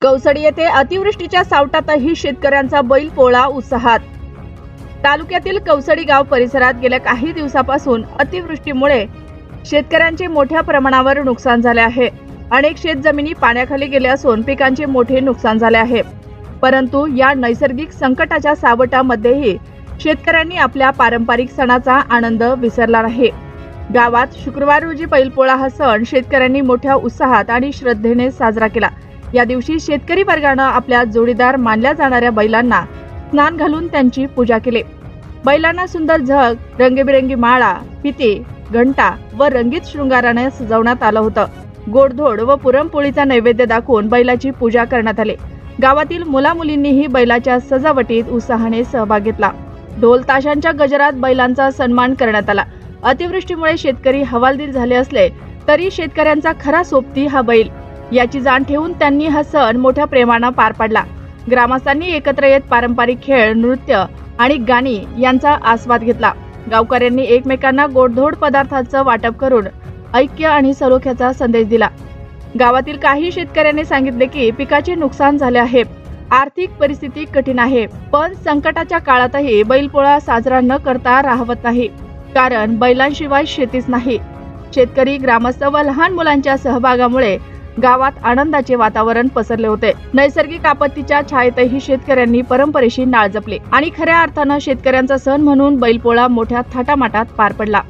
कौसडी येथे अतिवृष्टीच्या सावटातही शेतकऱ्यांचा बैलपोळा उत्साहात। तालुक्यातील कौसडी गाव परिसरात गेल्या काही दिवसापासून अतिवृष्टीमुळे शेतकऱ्यांचे मोठ्या प्रमाणावर नुकसान झाले आहे। अनेक शेतजमिनी पाण्याखाली गेल्या असून पिकांचे मोठे नुकसान झाले आहे। परंतु या नैसर्गिक संकटाच्या सावटामध्येही शेतकऱ्यांनी आपल्या पारंपरिक सणाचा आनंद विसरला नाही। गावात शुक्रवार रोजी बैलपोळा हा सण शेतकऱ्यांनी मोठ्या उत्साहात आणि श्रद्धेने साजरा केला। या दिवशी शेतकरी वर्गाने आपल्या जोडीदार मानल्या जाणाऱ्या बैलांना स्नान घालून त्यांची पूजा केली। बैलांना सुंदर झग, रंगीबेरंगी माळा, फिते, घंटा व रंगीत शृंगाराने सजवण्यात आलं होतं। गोडधोड व पुरणपोळीचा नैवेद्य दाखवून बैलाची पूजा करण्यात आली। गावातील मुलामुलींनीही बैलाच्या सजावटीत उत्साहाने सहभाग घेतला। ढोल ताशांच्या गजरात बैलांचा सन्मान करण्यात आला। अतिवृष्टीमुळे शेतकरी हवालदिल झाले असले तरी शेतकऱ्यांचा खरा सोबती हा बैल याची जाण ठेवून त्यांनी हा सण मोठ्या प्रेमाने पार पाडला। ग्रामस्थांनी एकत्र येत पारंपरिक खेळ, नृत्य आणि गाणी यांचा आस्वाद घेतला। गावकऱ्यांनी एकमेकांना गोडधोड पदार्थांचं वाटप करून ऐक्य आणि सलोख्याचा संदेश दिला। गावातील काही शेतकऱ्यांनी सांगितले की पिकाचे नुकसान झाले आहे, आर्थिक परिस्थिती कठीण आहे, पण संकटाच्या काळातही बैलपोळा साजरा न करता राहवत नाही, कारण बैलांशिवाय शेतीच नाही। शेतकरी, ग्रामस्थ व लहान मुलांच्या सहभागामुळे गावात आनंदाचे वातावरण पसरले होते। नैसर्गिक आपत्तीच्या छायेतही शेतकऱ्यांनी परंपरेशी नाळ जपली आणि खऱ्या अर्थाने शेतकऱ्यांचा सण म्हणून बैलपोळा मोठ्या थाटामाटात पार पडला।